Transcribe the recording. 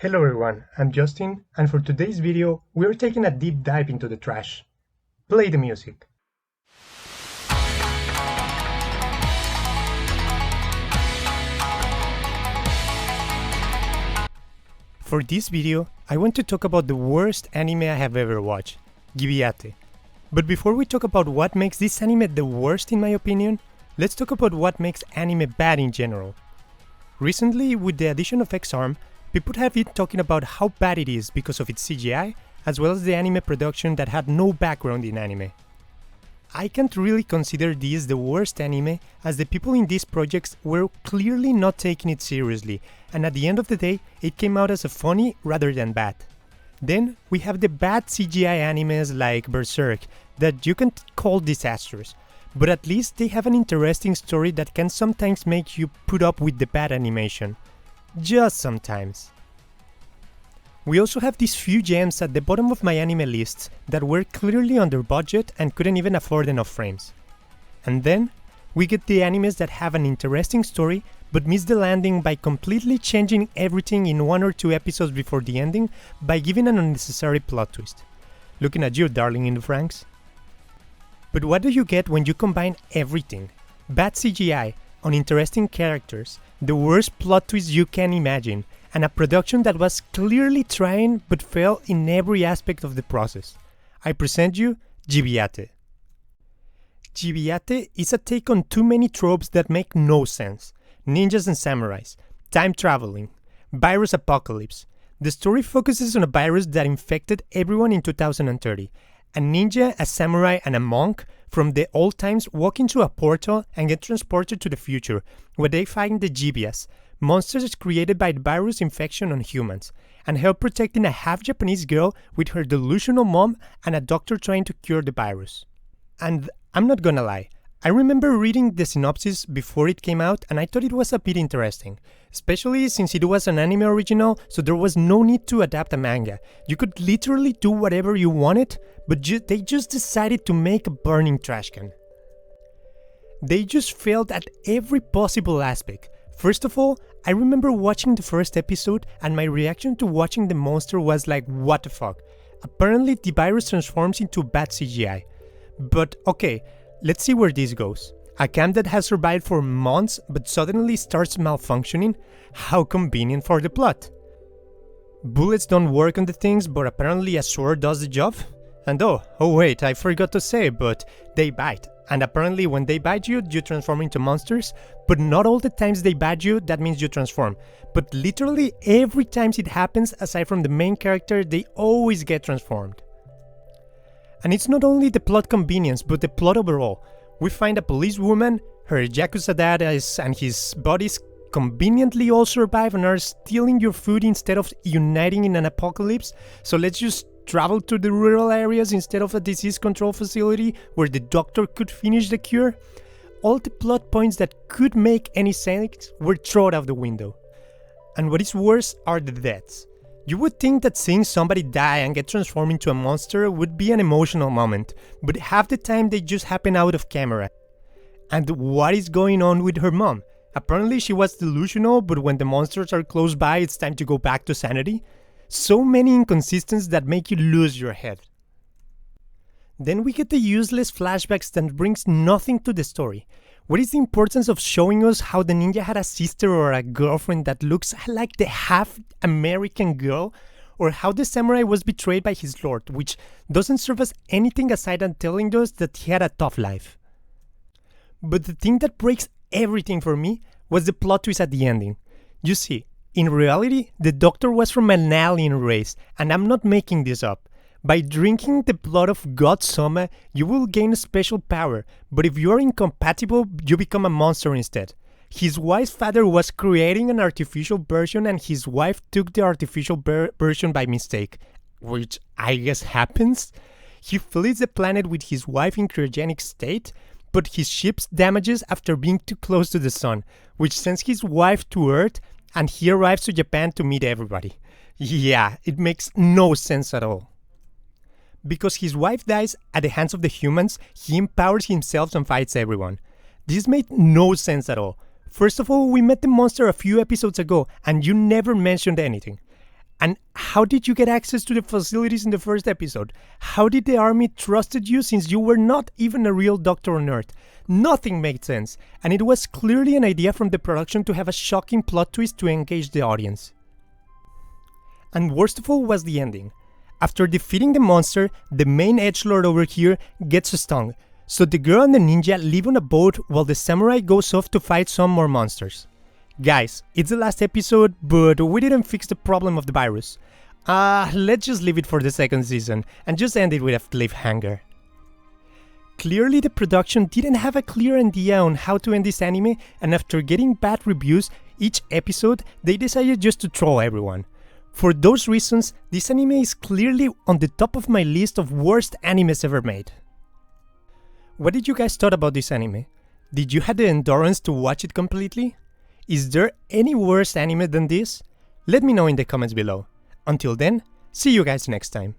Hello everyone, I'm Justin, and for today's video, we are taking a deep dive into the trash. Play the music. For this video, I want to talk about the worst anime I have ever watched, Gibiate. But before we talk about what makes this anime the worst in my opinion, let's talk about what makes anime bad in general. Recently, with the addition of X-Arm, people have been talking about how bad it is because of its CGI, as well as the anime production that had no background in anime. I can't really consider this the worst anime, as the people in these projects were clearly not taking it seriously, and at the end of the day, it came out as a funny rather than bad. Then we have the bad CGI animes like Berserk, that you can call disastrous, but at least they have an interesting story that can sometimes make you put up with the bad animation. Just sometimes. We also have these few gems at the bottom of my anime lists that were clearly under budget and couldn't even afford enough frames. And then, we get the animes that have an interesting story but miss the landing by completely changing everything in 1 or 2 episodes before the ending by giving an unnecessary plot twist. Looking at you, darling in the Franks. But what do you get when you combine everything? Bad CGI, uninteresting characters, the worst plot twist you can imagine, and a production that was clearly trying but failed in every aspect of the process. I present you Gibiate. Gibiate is a take on too many tropes that make no sense. Ninjas and samurais, time traveling, virus apocalypse. The story focuses on a virus that infected everyone in 2030. A ninja, a samurai, and a monk from the old times walk into a portal and get transported to the future, where they find the Gibias, monsters created by the virus infection on humans, and help protecting a half-Japanese girl with her delusional mom and a doctor trying to cure the virus. And I'm not gonna lie, I remember reading the synopsis before it came out and I thought it was a bit interesting, especially since it was an anime original, so there was no need to adapt a manga. You could literally do whatever you wanted, but they just decided to make a burning trash can. They just failed at every possible aspect. First of all, I remember watching the first episode and my reaction to watching the monster was like, what the fuck? Apparently the virus transforms into bad CGI. But okay, let's see where this goes. A camp that has survived for months but suddenly starts malfunctioning? How convenient for the plot. Bullets don't work on the things, but apparently a sword does the job? And oh wait, I forgot to say, but they bite. And apparently when they bite you, you transform into monsters, but not all the times they bite you, that means you transform. But literally every time it happens, aside from the main character, they always get transformed. And it's not only the plot convenience, but the plot overall. We find a policewoman, her Yakuza dad and his buddies conveniently all survive and are stealing your food instead of uniting in an apocalypse, so let's just travel to the rural areas instead of a disease control facility where the doctor could finish the cure. All the plot points that could make any sense were thrown out the window. And what is worse are the deaths. You would think that seeing somebody die and get transformed into a monster would be an emotional moment, but half the time they just happen out of camera. And what is going on with her mom? Apparently she was delusional, but when the monsters are close by, it's time to go back to sanity. So many inconsistencies that make you lose your head. Then we get the useless flashbacks that brings nothing to the story. What is the importance of showing us how the ninja had a sister or a girlfriend that looks like the half-American girl? Or how the samurai was betrayed by his lord, which doesn't serve us anything aside than telling us that he had a tough life. But the thing that breaks everything for me was the plot twist at the ending. You see, in reality, the doctor was from an alien race, and I'm not making this up. By drinking the blood of God Soma, you will gain a special power, but if you are incompatible, you become a monster instead. His wife's father was creating an artificial version and his wife took the artificial version by mistake, which I guess happens. He flees the planet with his wife in cryogenic state, but his ship damages after being too close to the sun, which sends his wife to Earth and he arrives to Japan to meet everybody. Yeah, it makes no sense at all. Because his wife dies at the hands of the humans, he empowers himself and fights everyone. This made no sense at all. First of all, we met the monster a few episodes ago and you never mentioned anything. And how did you get access to the facilities in the first episode? How did the army trusted you since you were not even a real doctor on Earth? Nothing made sense, and it was clearly an idea from the production to have a shocking plot twist to engage the audience. And worst of all was the ending. After defeating the monster, the main edgelord over here gets stung, so the girl and the ninja live on a boat while the samurai goes off to fight some more monsters. Guys, it's the last episode, but we didn't fix the problem of the virus. Let's just leave it for the second season and just end it with a cliffhanger. Clearly the production didn't have a clear idea on how to end this anime, and after getting bad reviews each episode, they decided just to troll everyone. For those reasons, this anime is clearly on the top of my list of worst animes ever made. What did you guys thought about this anime? Did you have the endurance to watch it completely? Is there any worse anime than this? Let me know in the comments below. Until then, see you guys next time.